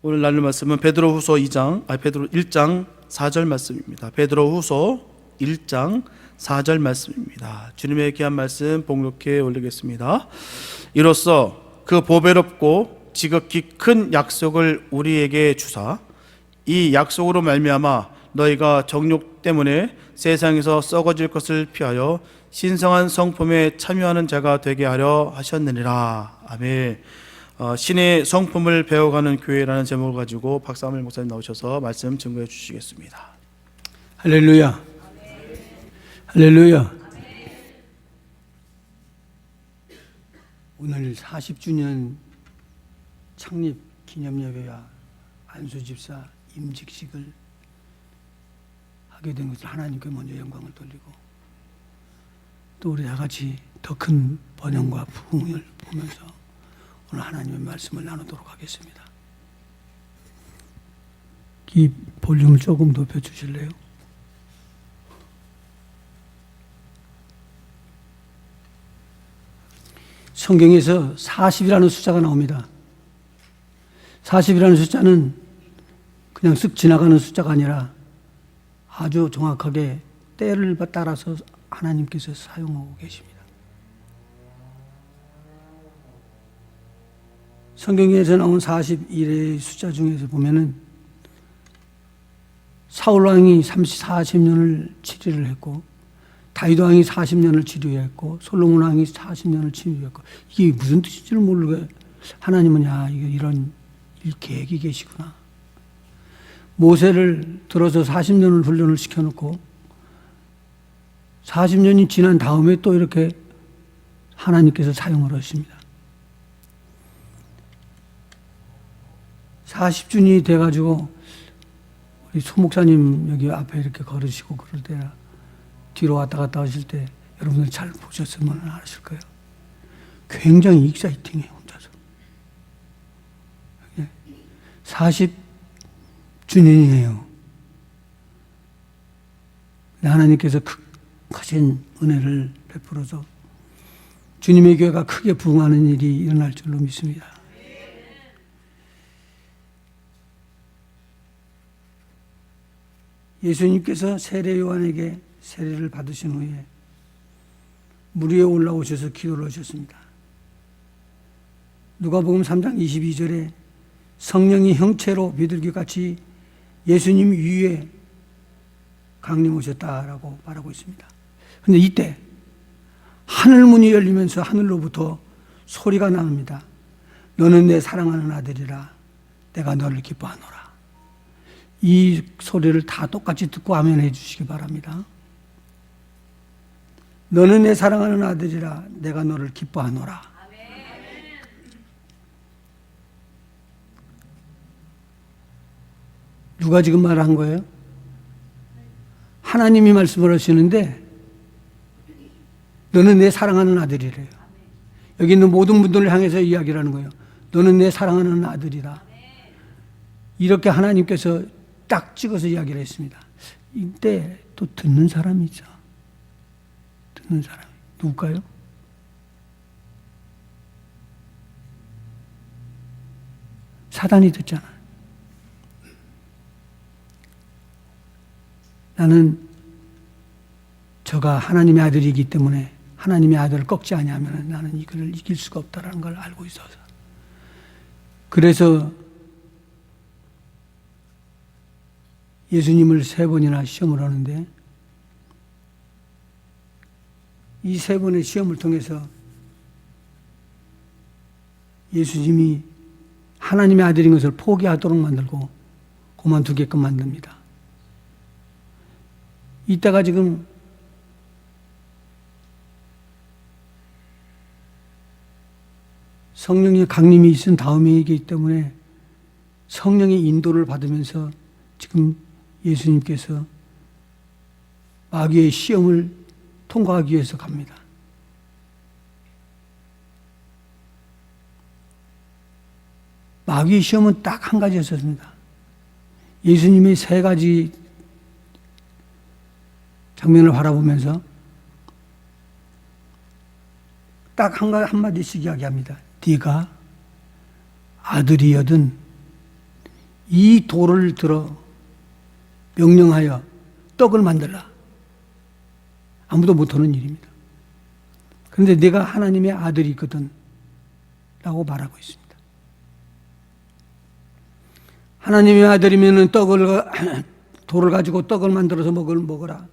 오늘 나눌 말씀은 베드로후서 1장 4절 말씀입니다. 베드로후서 1장 4절 말씀입니다. 주님의 귀한 말씀 봉독해 올리겠습니다. 이로써 그 보배롭고 지극히 큰 약속을 우리에게 주사 이 약속으로 말미암아 너희가 정욕 때문에 세상에서 썩어질 것을 피하여 신성한 성품에 참여하는 자가 되게 하려 하셨느니라. 아멘. 신의 성품을 배워가는 교회라는 제목을 가지고 박상일 목사님 나오셔서 말씀 증거해 주시겠습니다. 할렐루야. 할렐루야. 오늘 40주년 창립 기념예배와 안수집사 임직식을 하게 된 것을 하나님께 먼저 영광을 돌리고, 또 우리 다 같이 더 큰 번영과 부흥을 보면서 오늘 하나님의 말씀을 나누도록 하겠습니다. 이 볼륨을 조금 높여주실래요? 성경에서 40이라는 숫자가 나옵니다. 40이라는 숫자는 그냥 쓱 지나가는 숫자가 아니라 아주 정확하게 때를 따라서 하나님께서 사용하고 계십니다. 성경에서 나온 41의 숫자 중에서 보면은 사울 왕이 40년을 치료를 했고, 다윗 왕이 40년을 치료했고, 솔로몬 왕이 40년을 치료했고, 이게 무슨 뜻인지를 모르게 하나님은 이런 계획이 계시구나. 모세를 들어서 40년을 훈련을 시켜놓고 40년이 지난 다음에 또 이렇게 하나님께서 사용을 하십니다. 40주년이 돼가지고 우리 소 목사님 여기 앞에 이렇게 걸으시고 그럴 때나 뒤로 왔다 갔다 하실 때 여러분들 잘 보셨으면 아실 거예요. 굉장히 익사이팅해 혼자서. 40주년이에요. 하나님께서 크신 은혜를 베풀어서 주님의 교회가 크게 부흥하는 일이 일어날 줄로 믿습니다. 예수님께서 세례 요한에게 세례를 받으신 후에 물 위에 올라오셔서 기도를 하셨습니다. 누가복음 3장 22절에 성령이 형체로 비둘기같이 예수님 위에 강림하셨다라고 말하고 있습니다. 그런데 이때 하늘문이 열리면서 하늘로부터 소리가 나옵니다. 너는 내 사랑하는 아들이라 내가 너를 기뻐하노라. 이 소리를 다 똑같이 듣고 아멘 해주시기 바랍니다. 너는 내 사랑하는 아들이라 내가 너를 기뻐하노라. 누가 지금 말한 거예요? 하나님이 말씀을 하시는데 너는 내 사랑하는 아들이래요. 여기 있는 모든 분들을 향해서 이야기를 하는 거예요. 너는 내 사랑하는 아들이다. 이렇게 하나님께서 딱 찍어서 이야기를 했습니다. 이때 또 듣는 사람이 있죠. 듣는 사람이 누굴까요? 사단이 듣잖아요. 나는 저가 하나님의 아들이기 때문에 하나님의 아들을 꺾지 아니하면 나는 이걸 이길 수가 없다는 걸 알고 있어서, 그래서 예수님을 3번이나 시험을 하는데 이 3번의 시험을 통해서 예수님이 하나님의 아들인 것을 포기하도록 만들고 그만두게끔 만듭니다. 이때가 지금 성령의 강림이 있은 다음이기 때문에 성령의 인도를 받으면서 지금 예수님께서 마귀의 시험을 통과하기 위해서 갑니다. 마귀의 시험은 딱 한 가지였습니다. 예수님의 3가지 장면을 바라보면서 딱 한마디씩 이야기합니다. 네가 아들이여든 이 돌을 들어 명령하여 떡을 만들라. 아무도 못하는 일입니다. 그런데 내가 하나님의 아들이 있거든 라고 말하고 있습니다. 하나님의 아들이면 돌을 가지고 떡을 만들어서 먹어라.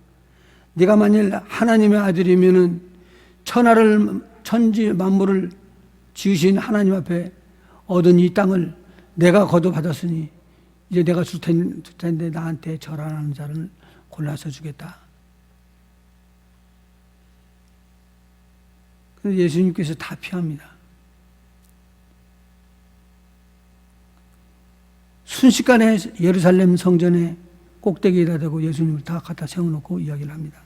네가 만일 하나님의 아들이면 천지 만물을 지으신 하나님 앞에 얻은 이 땅을 내가 거둬받았으니 이제 내가 줄 텐데 나한테 절하는 자를 골라서 주겠다. 그래서 예수님께서 다 피합니다. 순식간에 예루살렘 성전에 꼭대기에다 대고 예수님을 다 갖다 세워놓고 이야기를 합니다.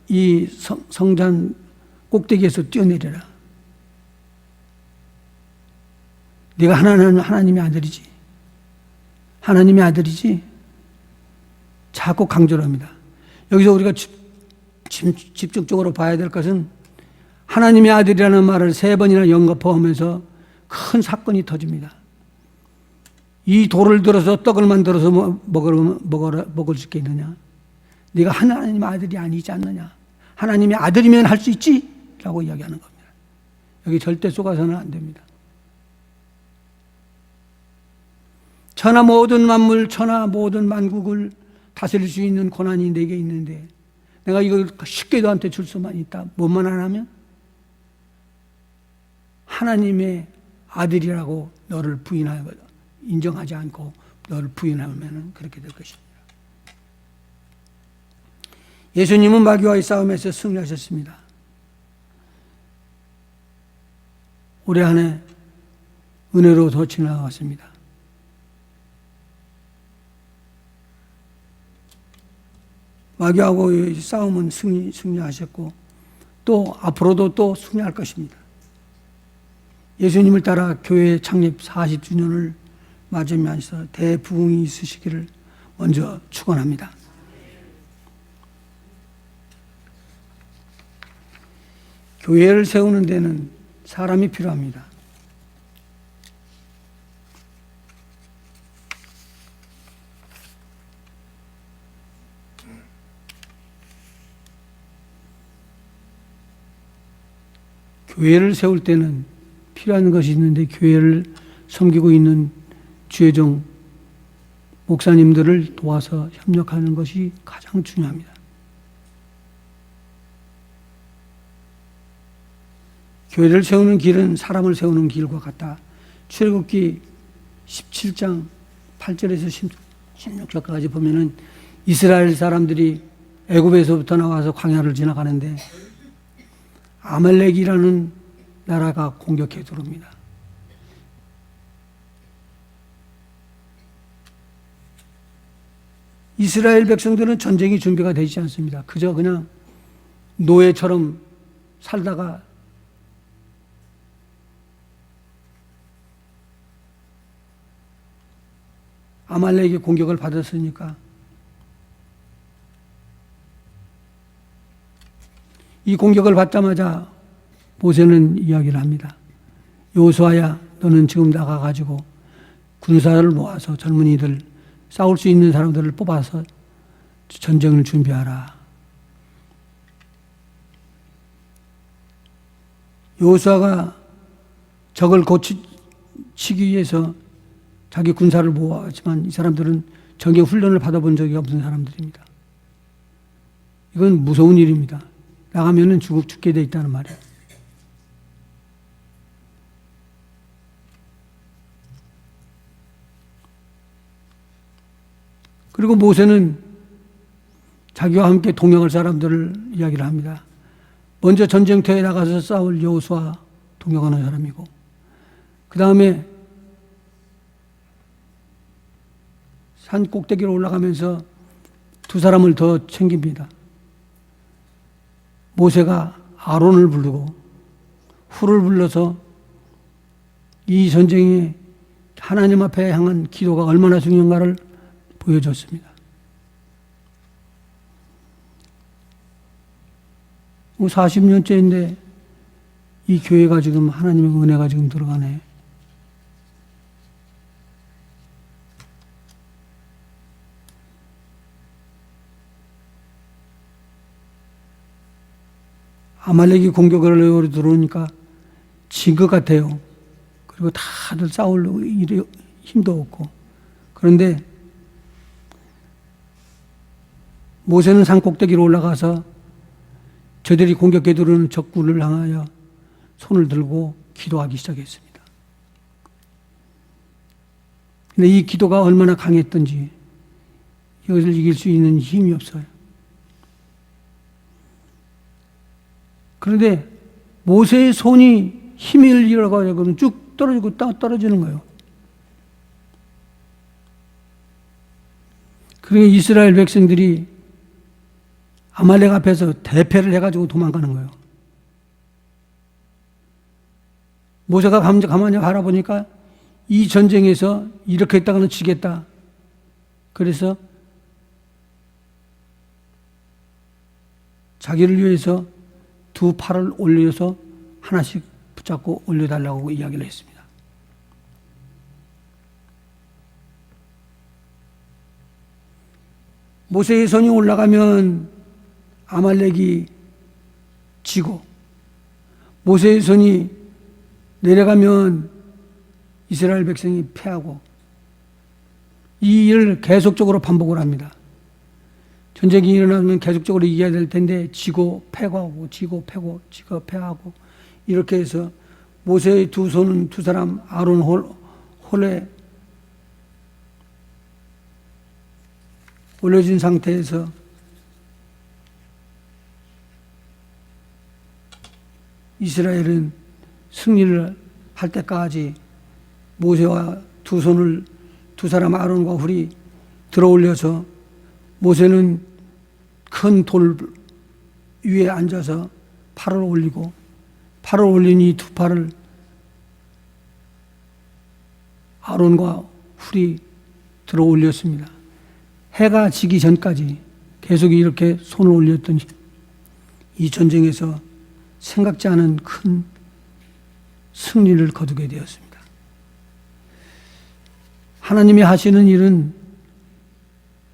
이 성전 꼭대기에서 뛰어내려라. 네가 하나님의 아들이지. 하나님의 아들이지. 자꾸 강조를 합니다. 여기서 우리가 집중적으로 봐야 될 것은 하나님의 아들이라는 말을 3번이나 연거푸하면서 큰 사건이 터집니다. 이 돌을 들어서 떡을 만들어서 먹을 수 있겠느냐? 네가 하나님의 아들이 아니지 않느냐? 하나님의 아들이면 할 수 있지? 라고 이야기하는 겁니다. 여기 절대 속아서는 안 됩니다. 천하 모든 만물, 천하 모든 만국을 다스릴 수 있는 권한이 내게 있는데 내가 이걸 쉽게 너한테 줄 수만 있다. 뭐만 안 하면? 하나님의 아들이라고 너를 인정하지 않고 너를 부인하면 그렇게 될 것입니다. 예수님은 마귀와의 싸움에서 승리하셨습니다. 올해 한 해 은혜로 더 지나갔습니다. 마귀하고의 싸움은 승리하셨고 또 앞으로도 또 승리할 것입니다. 예수님을 따라 교회 창립 40주년을 맞으면서 대부흥이 있으시기를 먼저 축원합니다. 교회를 세우는 데는 사람이 필요합니다. 교회를 세울 때는 필요한 것이 있는데 교회를 섬기고 있는 주의종 목사님들을 도와서 협력하는 것이 가장 중요합니다. 교회를 세우는 길은 사람을 세우는 길과 같다. 출애굽기 17장 8절에서 16절까지 보면은 이스라엘 사람들이 애굽에서부터 나와서 광야를 지나가는데 아말렉이라는 나라가 공격해 들어옵니다. 이스라엘 백성들은 전쟁이 준비가 되지 않습니다. 그저 그냥 노예처럼 살다가 아말렉의 공격을 받았으니까 이 공격을 받자마자 모세는 이야기를 합니다. 여호수아야, 너는 지금 나가가지고 군사를 모아서 젊은이들, 싸울 수 있는 사람들을 뽑아서 전쟁을 준비하라. 여호수아가 적을 고치기 위해서 자기 군사를 모았지만 이 사람들은 적의 훈련을 받아본 적이 없는 사람들입니다. 이건 무서운 일입니다. 나가면은 죽게 돼 있다는 말이에요. 그리고 모세는 자기와 함께 동행할 사람들을 이야기를 합니다. 먼저 전쟁터에 나가서 싸울 여호수아 동행하는 사람이고, 그 다음에 산 꼭대기로 올라가면서 2사람을 더 챙깁니다. 모세가 아론을 부르고 훌을 불러서 이 전쟁에 하나님 앞에 향한 기도가 얼마나 중요한가를 보여줬습니다. 40년째인데 이 교회가 지금 하나님의 은혜가 지금 들어가네. 아말렉이 공격을 들어오니까 진 것 같아요. 그리고 다들 싸울 힘도 없고. 그런데 모세는 산 꼭대기로 올라가서 저들이 공격해 들어오는 적군을 향하여 손을 들고 기도하기 시작했습니다. 근데 이 기도가 얼마나 강했던지 이것을 이길 수 있는 힘이 없어요. 그런데 모세의 손이 힘을 잃어가지고 쭉 떨어지고 떨어지는 거예요. 그러니 이스라엘 백성들이 아말렉 앞에서 대패를 해가지고 도망가는 거예요. 모세가 가만히 바라보니까 이 전쟁에서 이렇게 했다가는 지겠다. 그래서 자기를 위해서 두 팔을 올려서 하나씩 붙잡고 올려달라고 이야기를 했습니다. 모세의 손이 올라가면 아말렉이 지고 모세의 손이 내려가면 이스라엘 백성이 패하고 이 일을 계속적으로 반복을 합니다. 전쟁이 일어나면 계속적으로 이겨야 될 텐데 지고 패하고 지고 패고 지고 패하고 이렇게 해서 모세의 두 손은 두 사람 아론 홀에 올려진 상태에서 이스라엘은 승리를 할 때까지 모세와 두 손을 두 사람 아론과 훌이 들어 올려서 모세는 큰 돌 위에 앉아서 팔을 올리고 팔을 올린 이 두 팔을 아론과 훌이 들어 올렸습니다. 해가 지기 전까지 계속 이렇게 손을 올렸던 이 전쟁에서 생각지 않은 큰 승리를 거두게 되었습니다. 하나님이 하시는 일은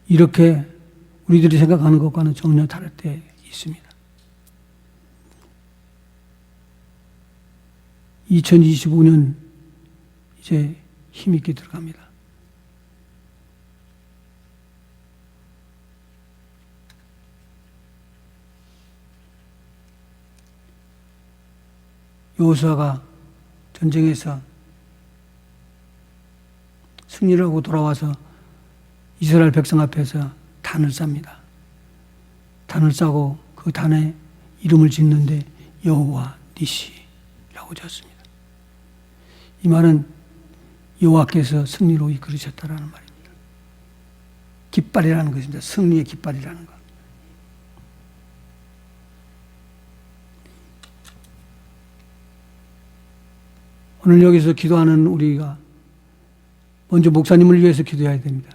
이렇게 우리들이 생각하는 것과는 전혀 다를 때 있습니다. 2025년 이제 힘있게 들어갑니다. 여호수아가 전쟁에서 승리를 하고 돌아와서 이스라엘 백성 앞에서 단을 쌉니다. 단을 싸고 그 단에 이름을 짓는데 여호와 니시라고 지었습니다. 이 말은 여호와께서 승리로 이끌으셨다라는 말입니다. 깃발이라는 것입니다. 승리의 깃발이라는 것. 오늘 여기서 기도하는 우리가 먼저 목사님을 위해서 기도해야 됩니다.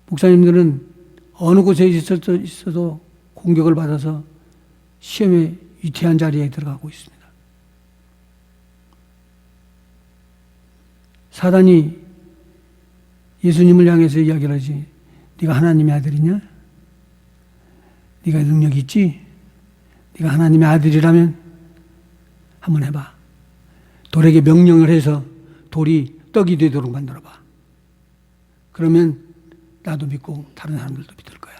목사님들은 어느 곳에 있어도 공격을 받아서 시험에 위태한 자리에 들어가고 있습니다. 사단이 예수님을 향해서 이야기를 하지. 네가 하나님의 아들이냐? 네가 능력 있지? 네가 하나님의 아들이라면 한번 해봐. 돌에게 명령을 해서 돌이 떡이 되도록 만들어봐. 그러면 나도 믿고 다른 사람들도 믿을 거야.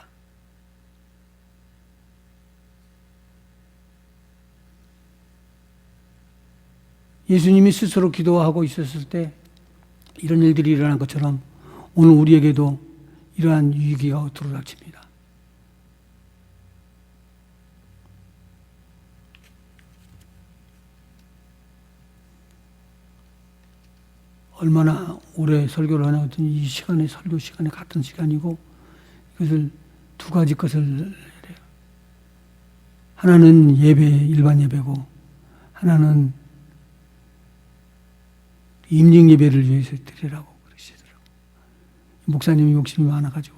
예수님이 스스로 기도하고 있었을 때 이런 일들이 일어난 것처럼 오늘 우리에게도 이러한 위기가 들어닥칩니다. 얼마나 오래 설교를 하냐 했더니 이 시간에 설교 시간에 같은 시간이고 이것을 두 가지 것을 해요. 하나는 예배, 일반 예배고 하나는 임직 예배를 위해서 드리라고 그러시더라고요. 목사님이 욕심이 많아가지고.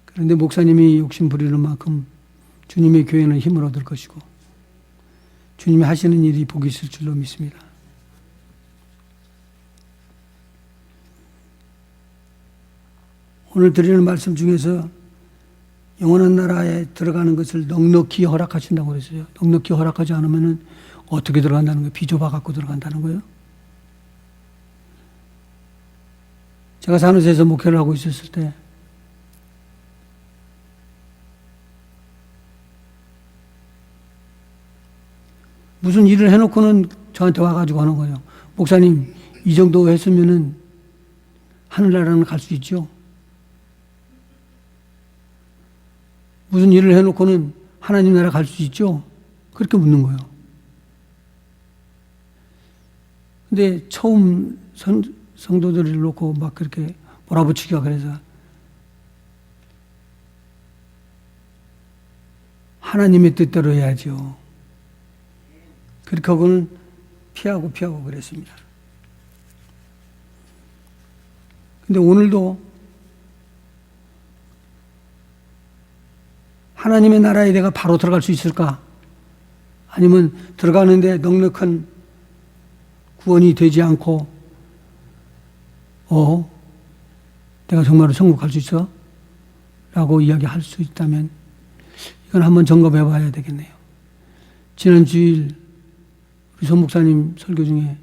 그런데 목사님이 욕심 부리는 만큼 주님의 교회는 힘을 얻을 것이고 주님이 하시는 일이 복이 있을 줄로 믿습니다. 오늘 드리는 말씀 중에서 영원한 나라에 들어가는 것을 넉넉히 허락하신다고 그랬어요. 넉넉히 허락하지 않으면 어떻게 들어간다는 거예요? 비좁아 갖고 들어간다는 거예요. 제가 산호세에서 목회를 하고 있었을 때 무슨 일을 해놓고는 저한테 와가지고 하는 거예요. 목사님, 이 정도 했으면은 하늘나라는 갈 수 있죠? 무슨 일을 해놓고는 하나님 나라 갈 수 있죠? 그렇게 묻는 거예요. 근데 처음 성도들을 놓고 막 그렇게 몰아붙이기가 그래서 하나님의 뜻대로 해야죠. 그렇게 하고는 피하고 그랬습니다. 근데 오늘도 하나님의 나라에 내가 바로 들어갈 수 있을까? 아니면 들어가는데 넉넉한 구원이 되지 않고 내가 정말로 천국 갈 수 있어? 라고 이야기할 수 있다면 이건 한번 점검해 봐야 되겠네요. 지난 주일 우리 송 목사님 설교 중에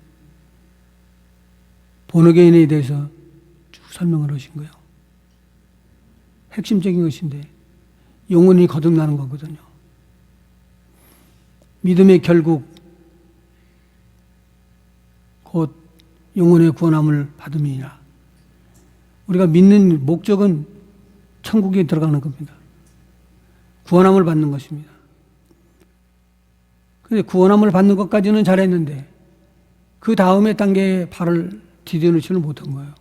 본어게인에 대해서 쭉 설명을 하신 거예요. 핵심적인 것인데 영혼이 거듭나는 거거든요. 믿음의 결국 곧 영혼의 구원함을 받음이니라. 우리가 믿는 목적은 천국에 들어가는 겁니다. 구원함을 받는 것입니다. 그런데 구원함을 받는 것까지는 잘했는데 그 다음에 단계에 발을 디뎌놓지는 못한 거예요.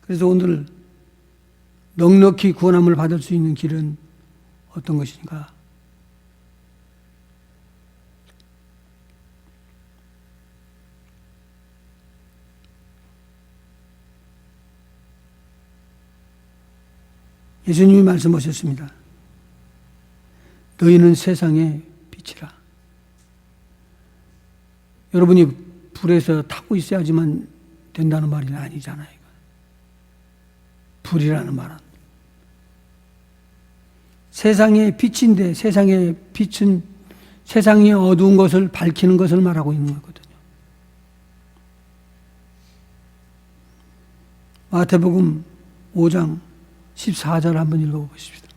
그래서 오늘 넉넉히 구원함을 받을 수 있는 길은 어떤 것인가? 예수님이 말씀하셨습니다. 너희는 세상의 빛이라. 여러분이 불에서 타고 있어야지만 된다는 말이 아니잖아요. 불이라는 말은 세상의 빛인데 세상의 빛은 세상의 어두운 것을 밝히는 것을 말하고 있는 거거든요. 마태복음 5장 14절 한번 읽어보십시다.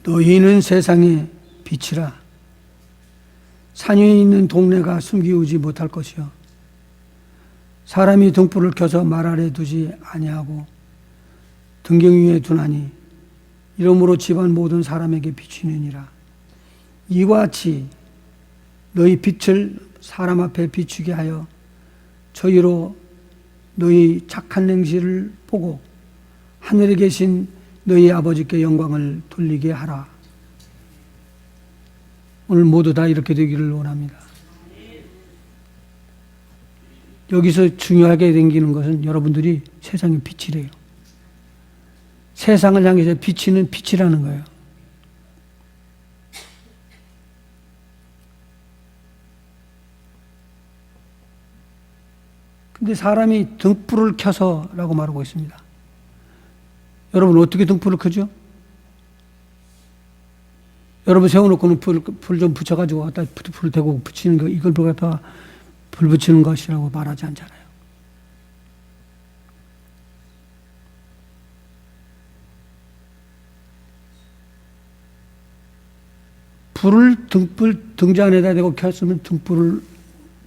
너희는 세상의 빛이라. 산 위에 있는 동네가 숨기우지 못할 것이요 사람이 등불을 켜서 말 아래 두지 아니하고 등경 위에 두나니 이러므로 집안 모든 사람에게 비추느니라. 이와 같이 너희 빛을 사람 앞에 비추게 하여 저희로 너희 착한 행실을 보고 하늘에 계신 너희 아버지께 영광을 돌리게 하라. 오늘 모두 다 이렇게 되기를 원합니다. 여기서 중요하게 생기는 것은 여러분들이 세상의 빛이래요. 세상을 향해서 비치는 빛이라는 거예요. 근데 사람이 등불을 켜서라고 말하고 있습니다. 여러분 어떻게 등불을 켜죠? 여러분 세워놓고는 불 좀 붙여가지고 갖다 불 대고 붙이는 거, 이걸 갖다 불 붙이는 것이라고 말하지 않잖아요. 불을 등불 등잔에다 대고 켰으면 등불을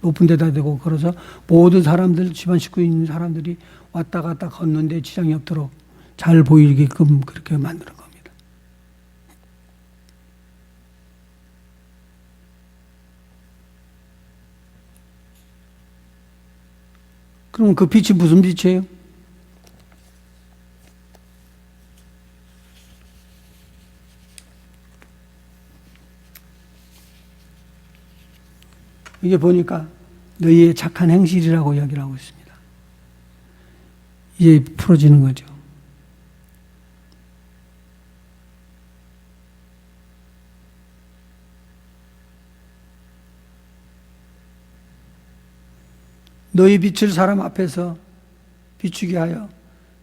높은 데다 대고 걸어서 모든 사람들, 집안 식구에 있는 사람들이 왔다 갔다 걷는데 지장이 없도록 잘 보이게끔 그렇게 만드는 겁니다. 그럼 그 빛이 무슨 빛이에요? 이게 보니까 너희의 착한 행실이라고 이야기를 하고 있습니다. 이제 풀어지는 거죠. 너희 빛을 사람 앞에서 비추게 하여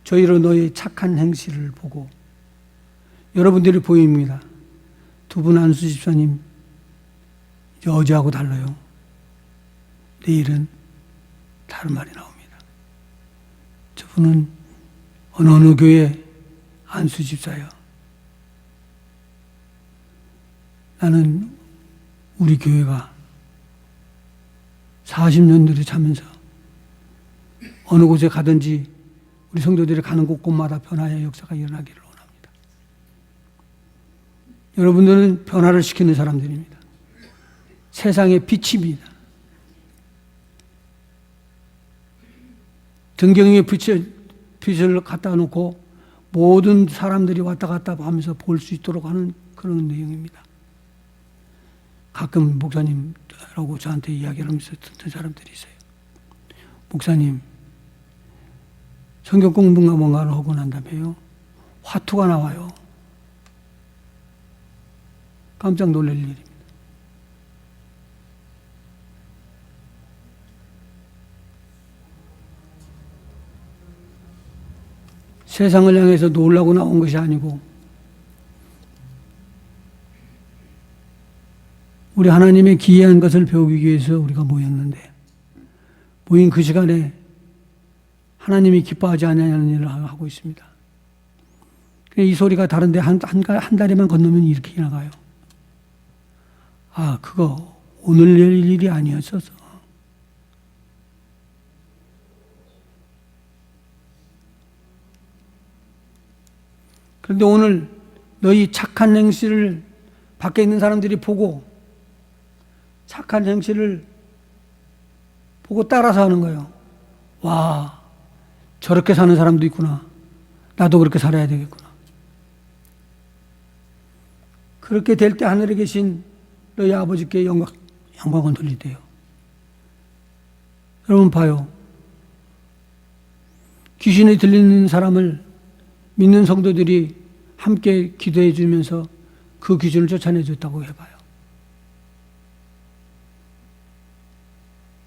저희로 너희 착한 행실을 보고. 여러분들이 보입니다. 두 분 안수 집사님 이제 어제하고 달라요. 내일은 다른 말이 나옵니다. 저분은 어느 교회 안수 집사예요. 나는 우리 교회가 40년들을 자면서 어느 곳에 가든지 우리 성도들이 가는 곳곳마다 변화의 역사가 일어나기를 원합니다. 여러분들은 변화를 시키는 사람들입니다. 세상의 빛입니다. 등경 위에 빛을 갖다 놓고 모든 사람들이 왔다 갔다 하면서 볼 수 있도록 하는 그런 내용입니다. 가끔 목사님하고 저한테 이야기를 하면서 듣는 사람들이 있어요. 목사님, 성경 공부가 뭔가를 하고 난 다음에요, 화투가 나와요. 깜짝 놀랄 일입니다. 세상을 향해서 놀라고 나온 것이 아니고 우리 하나님의 기이한 것을 배우기 위해서 우리가 모였는데, 모인 그 시간에 하나님이 기뻐하지 않냐는 일을 하고 있습니다. 이 소리가 다른데 한 다리만 건너면 이렇게 나가요. 아, 그거 오늘 일이 아니었어서. 그런데 오늘 너희 착한 행실을 밖에 있는 사람들이 보고 착한 행실을 보고 따라서 하는 거예요. 와, 저렇게 사는 사람도 있구나. 나도 그렇게 살아야 되겠구나. 그렇게 될 때 하늘에 계신 너희 아버지께 영광을 돌리대요. 여러분 봐요. 귀신이 들리는 사람을 믿는 성도들이 함께 기도해 주면서 그 귀신을 쫓아내 줬다고 해봐요.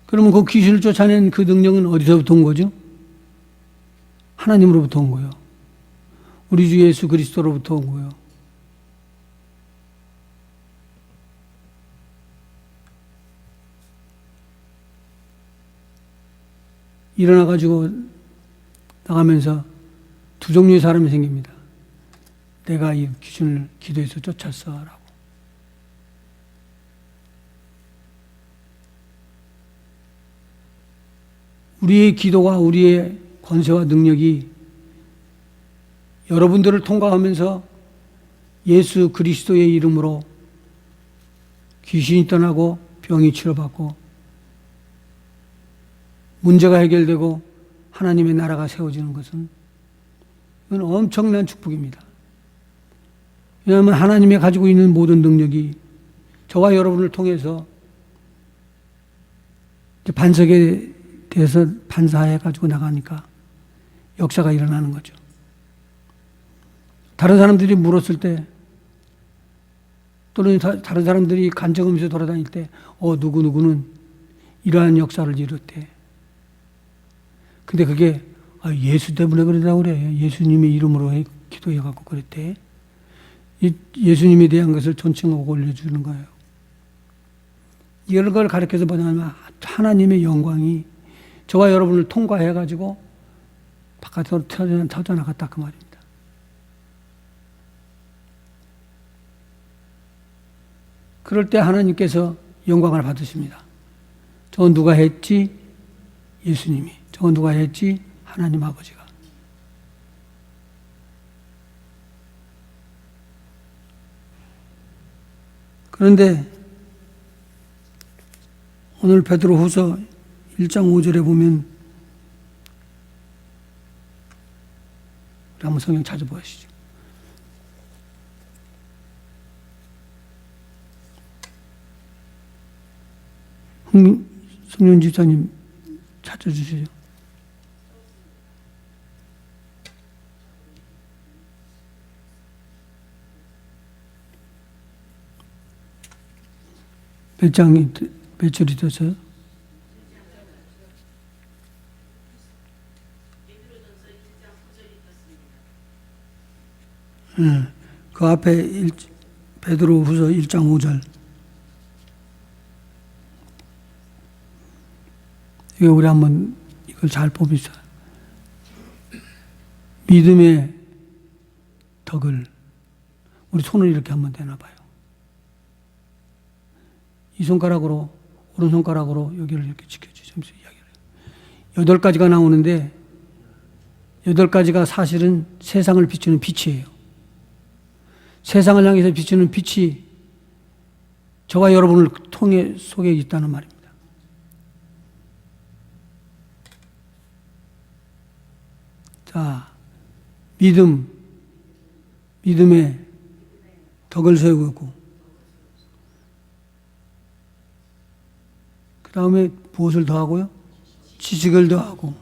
그러면 그 귀신을 쫓아낸 그 능력은 어디서부터 온 거죠? 하나님으로부터 온 거예요. 우리 주 예수 그리스도로부터 온 거예요. 일어나가지고 나가면서 두 종류의 사람이 생깁니다. 내가 이 귀신을 기도해서 쫓았어 라고. 우리의 기도와 우리의 권세와 능력이 여러분들을 통과하면서 예수 그리스도의 이름으로 귀신이 떠나고 병이 치료받고 문제가 해결되고 하나님의 나라가 세워지는 것은 이건 엄청난 축복입니다. 왜냐하면 하나님이 가지고 있는 모든 능력이 저와 여러분을 통해서 반석에 대해서 반사해 가지고 나가니까 역사가 일어나는 거죠. 다른 사람들이 물었을 때 또는 다른 사람들이 간증하면서 돌아다닐 때 누구누구는 이러한 역사를 이뤘대. 근데 그게 예수 때문에 그러다고 그래. 예수님의 이름으로 기도해갖고 그랬대. 예수님에 대한 것을 존칭하고 올려주는 거예요. 이걸 가르쳐서 뭐냐면 하나님의 영광이 저와 여러분을 통과해가지고 바깥으로 터져나갔다 그 말입니다. 그럴 때 하나님께서 영광을 받으십니다. 저건 누가 했지? 예수님이. 저건 누가 했지? 하나님 아버지가. 그런데 오늘 베드로후서 1장 5절에 보면 우리 한번 성경 찾아보시죠. 성윤 집사님 찾아주시죠. 몇 장이 몇 절이 떴어요? 네, 그 앞에 베드로후서 1장 5절. 이거 우리 한번 이걸 잘 봅시다. 믿음의 덕을 우리 손을 이렇게 한번 대나 봐요. 이 손가락으로 오른손가락으로 여기를 이렇게 지켜주시면서 이야기를 해요. 8가지가 나오는데 8가지가 사실은 세상을 비추는 빛이에요. 세상을 향해서 비추는 빛이 저와 여러분을 통해 속에 있다는 말입니다. 자, 믿음의 덕을 세우고, 그 다음에 무엇을 더하고요? 지식을 더하고,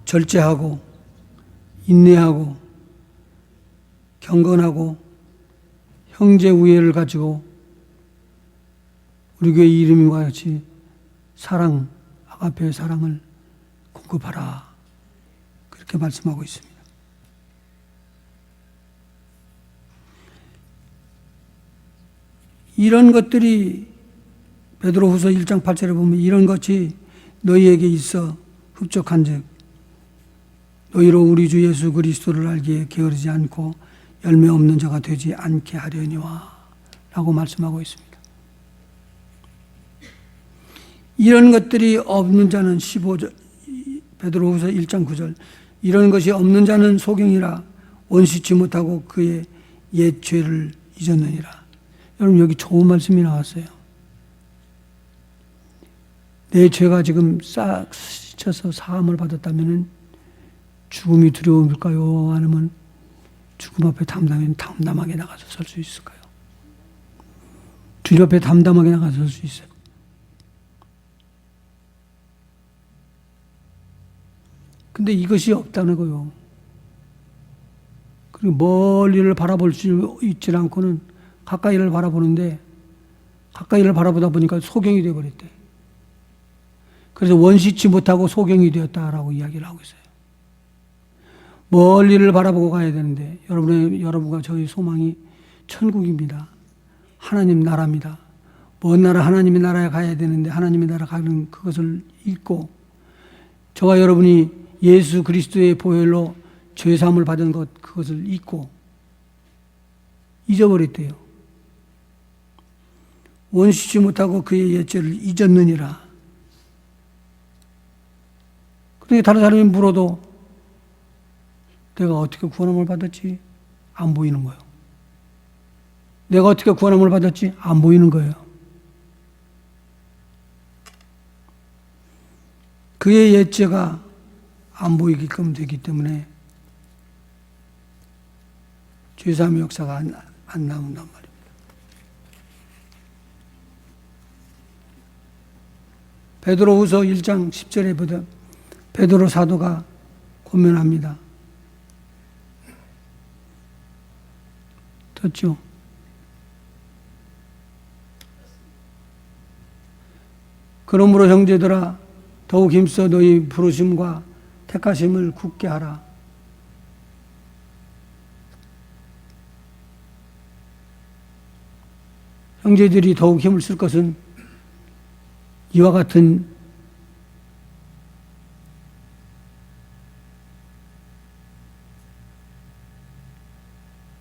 절제하고, 인내하고, 경건하고, 형제 우애를 가지고, 우리 교회 이름과 같이 사랑, 아가페의 사랑을 공급하라. 그렇게 말씀하고 있습니다. 이런 것들이 베드로후서 1장 8절에 보면 이런 것이 너희에게 있어 흡족한즉 너희로 우리 주 예수 그리스도를 알기에 게으르지 않고 열매 없는 자가 되지 않게 하려니와 라고 말씀하고 있습니다. 이런 것들이 없는 자는 15절 베드로후서 1장 9절 이런 것이 없는 자는 소경이라 원시치 못하고 그의 옛 죄를 잊었느니라. 여러분 여기 좋은 말씀이 나왔어요. 내 죄가 지금 싹 스쳐서 사함을 받았다면 죽음이 두려움일까요? 아니면 죽음 앞에 담담하게 나가서 설 수 있을까요? 주님 앞에 담담하게 나가서 설 수 있어요. 근데 이것이 없다는 거요. 그리고 멀리를 바라볼 수 있지 않고는 가까이를 바라보는데 가까이를 바라보다 보니까 소경이 되어버렸대. 그래서 원시치 못하고 소경이 되었다라고 이야기를 하고 있어요. 멀리를 바라보고 가야 되는데 여러분과 저희 소망이 천국입니다. 하나님 나라입니다. 먼 나라 하나님의 나라에 가야 되는데 하나님의 나라 가는 그것을 잊고 저와 여러분이 예수 그리스도의 보혈로 죄사함을 받은 것 그것을 잊고 잊어버렸대요. 원시치 못하고 그의 옛 죄를 잊었느니라. 그러니까 다른 사람이 물어도 내가 어떻게 구원함을 받았지? 안 보이는 거예요. 내가 어떻게 구원함을 받았지? 안 보이는 거예요. 그의 옛 죄가 안 보이게끔 되기 때문에 죄사함의 역사가 안 나온단 말입니다. 베드로후서 1장 10절에 보다 베드로 사도가 권면합니다. 됐죠? 그러므로 형제들아 더욱 힘써 너희 부르심과 택하심을 굳게 하라. 형제들이 더욱 힘을 쓸 것은 이와 같은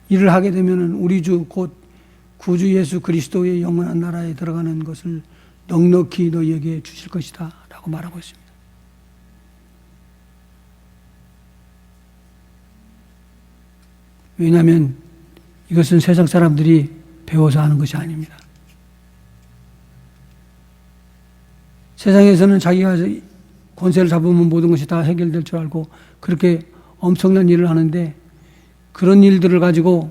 일을 하게 되면 우리 주 곧 구주 예수 그리스도의 영원한 나라에 들어가는 것을 넉넉히 너희에게 주실 것이다 라고 말하고 있습니다. 왜냐하면 이것은 세상 사람들이 배워서 하는 것이 아닙니다. 세상에서는 자기가 권세를 잡으면 모든 것이 다 해결될 줄 알고 그렇게 엄청난 일을 하는데 그런 일들을 가지고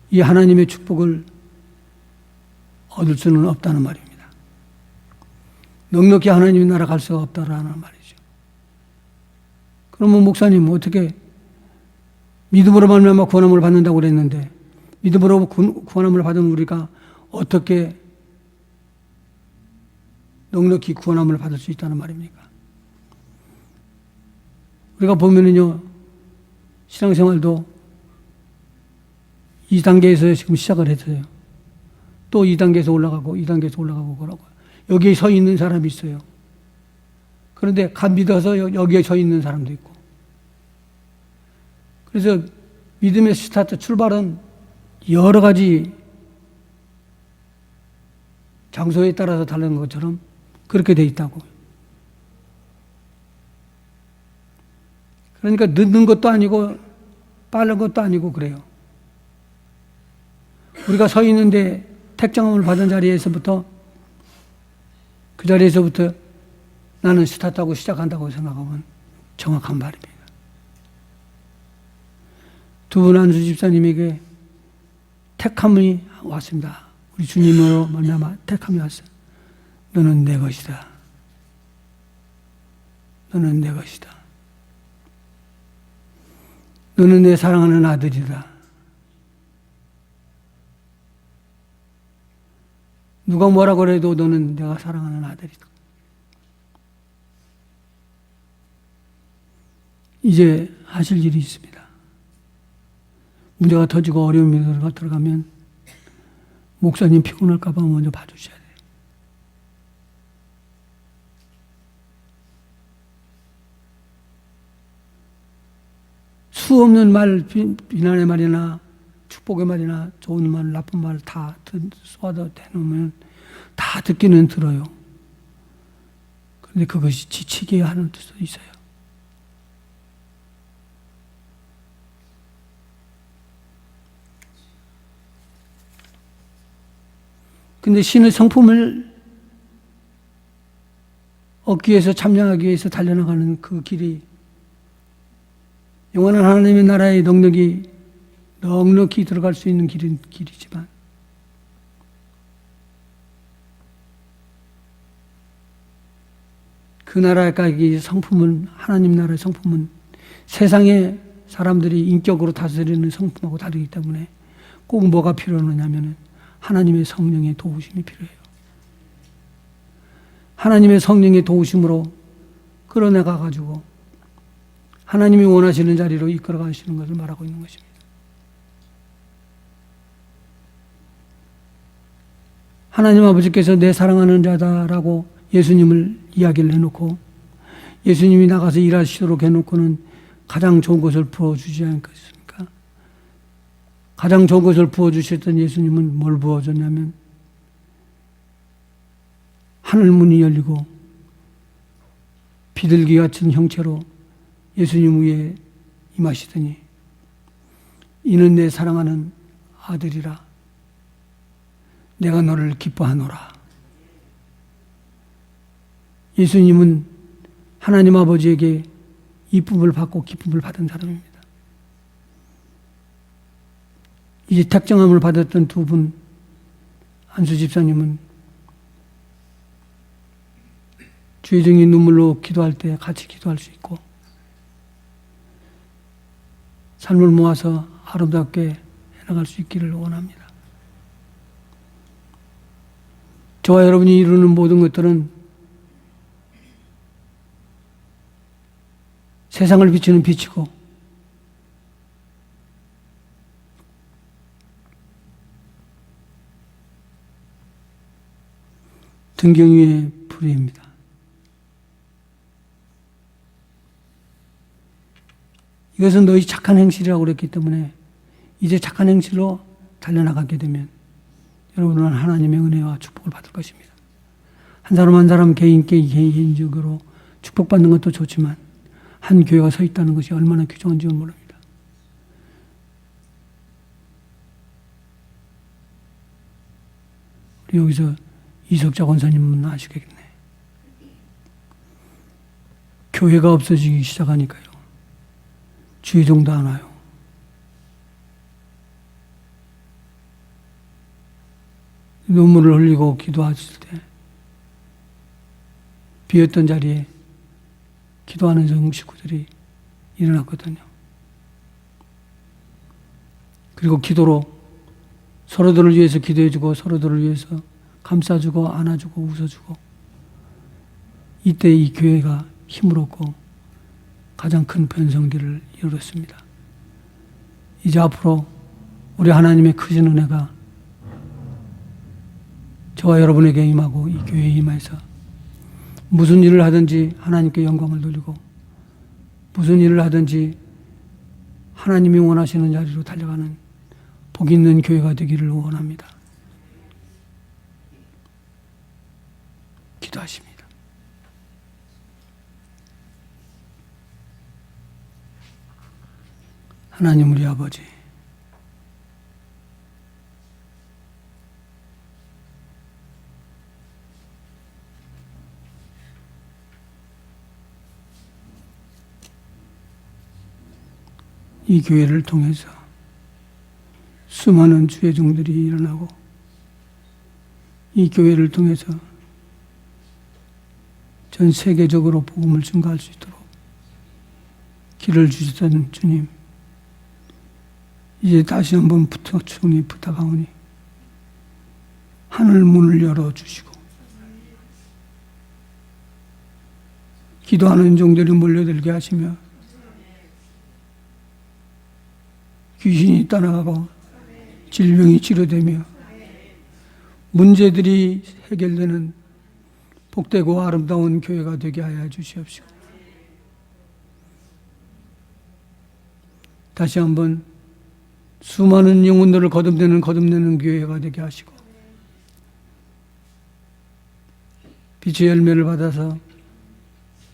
이 하나님의 축복을 얻을 수는 없다는 말입니다. 넉넉히 하나님의 나라 갈 수가 없다라는 말이죠. 그러면 목사님 어떻게 믿음으로 말미암아 구원함을 받는다고 그랬는데 믿음으로 구원함을 받은 우리가 어떻게 넉넉히 구원함을 받을 수 있다는 말입니까? 우리가 보면은요, 신앙생활도 2단계에서 지금 시작을 했어요. 또 2단계에서 올라가고 2단계에서 올라가고 그러고 여기에 서 있는 사람이 있어요. 그런데 간 믿어서 여기에 서 있는 사람도 있고. 그래서 믿음의 스타트 출발은 여러 가지 장소에 따라서 다른 것처럼 그렇게 돼 있다고. 그러니까 늦는 것도 아니고 빠른 것도 아니고 그래요. 우리가 서 있는데 택정함을 받은 자리에서부터 그 자리에서부터 나는 스타트하고 시작한다고 생각하면 정확한 말입니다. 두 분 안수 집사님에게 택함이 왔습니다. 우리 주님으로 말미암아 택함이 왔어요. 너는 내 것이다. 너는 내 것이다. 너는 내 사랑하는 아들이다. 누가 뭐라고 해도 너는 내가 사랑하는 아들이다. 이제 하실 일이 있습니다. 문제가 터지고 어려움이 들어가면 목사님 피곤할까 봐 먼저 봐주셔야 돼요. 수 없는 말, 비난의 말이나 축복의 말이나 좋은 말, 나쁜 말 다 쏘아도 대놓으면 다 듣기는 들어요. 그런데 그것이 지치게 하는 수도 있어요. 근데 신의 성품을 얻기 위해서 참여하기 위해서 달려나가는 그 길이 영원한 하나님의 나라에 넉넉히 들어갈 수 있는 길이지만 그 나라까지 성품은 하나님 나라의 성품은 세상의 사람들이 인격으로 다스리는 성품하고 다르기 때문에 꼭 뭐가 필요하냐면은 하나님의 성령의 도우심이 필요해요. 하나님의 성령의 도우심으로 끌어내가 가지고 하나님이 원하시는 자리로 이끌어 가시는 것을 말하고 있는 것입니다. 하나님 아버지께서 내 사랑하는 자다라고 예수님을 이야기를 해놓고 예수님이 나가서 일하시도록 해놓고는 가장 좋은 것을 부어주지 않겠습니까? 가장 좋은 것을 부어주셨던 예수님은 뭘 부어줬냐면 하늘문이 열리고 비둘기 같은 형체로 예수님 위에 임하시더니 이는 내 사랑하는 아들이라 내가 너를 기뻐하노라. 예수님은 하나님 아버지에게 이쁨을 받고 기쁨을 받은 사람입니다. 이제 택정함을 받았던 두 분, 안수 집사님은 주의종이 눈물로 기도할 때 같이 기도할 수 있고 삶을 모아서 아름답게 해나갈 수 있기를 원합니다. 저와 여러분이 이루는 모든 것들은 세상을 비추는 빛이고 등경 위의 불이입니다. 이것은 너희 착한 행실이라고 그랬기 때문에 이제 착한 행실로 달려나가게 되면 여러분은 하나님의 은혜와 축복을 받을 것입니다. 한 사람 한 사람 개인적으로 축복받는 것도 좋지만 한 교회가 서 있다는 것이 얼마나 귀중한지 모릅니다. 우리 여기서 이석자 권사님은 아시겠네. 교회가 없어지기 시작하니까요. 주의종도 안 와요. 눈물을 흘리고 기도하실 때 비었던 자리에 기도하는 성 식구들이 일어났거든요. 그리고 기도로 서로들을 위해서 기도해주고 서로들을 위해서 감싸주고 안아주고 웃어주고, 이때 이 교회가 힘을 얻고 가장 큰 변성기를 이루었습니다. 이제 앞으로 우리 하나님의 크신 은혜가 저와 여러분에게 임하고 이 교회에 임해서 무슨 일을 하든지 하나님께 영광을 돌리고, 무슨 일을 하든지 하나님이 원하시는 자리로 달려가는 복 있는 교회가 되기를 원합니다. 기도하십니다. 하나님 우리 아버지, 이 교회를 통해서 수많은 주의 종들이 일어나고, 이 교회를 통해서 전 세계적으로 복음을 증거할 수 있도록 길을 주셨던 주님, 이제 다시 한번 부탁하오니 하늘 문을 열어주시고, 기도하는 종들이 몰려들게 하시며 귀신이 떠나가고 질병이 치료되며 문제들이 해결되는 복되고 아름다운 교회가 되게 하여 주시옵시고, 다시 한번 수많은 영혼들을 거듭내는 교회가 되게 하시고, 빛의 열매를 받아서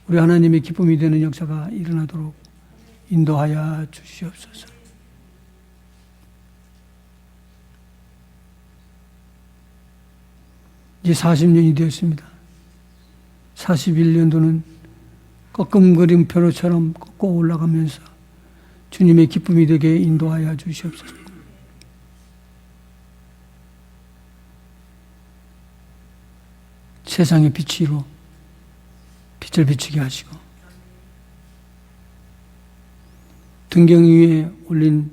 우리 하나님의 기쁨이 되는 역사가 일어나도록 인도하여 주시옵소서. 이제 40년이 되었습니다. 41년도는 꺾음그림표로처럼 꺾고 올라가면서 주님의 기쁨이 되게 인도하여 주시옵소서. 세상의 빛으로 빛을 비추게 하시고, 등경 위에 올린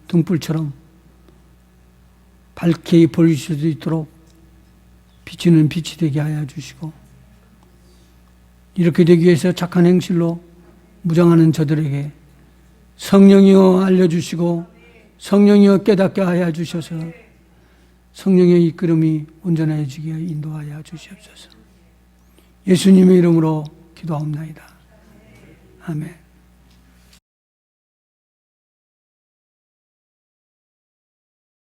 등불처럼 밝게 보일 수 있도록 비치는 빛이 되게 하여 주시고, 이렇게 되기 위해서 착한 행실로 무장하는 저들에게 성령이여 알려주시고 성령이여 깨닫게 하여 주셔서 성령의 이끌음이 온전해지게 인도하여 주시옵소서. 예수님의 이름으로 기도하옵나이다. 아멘.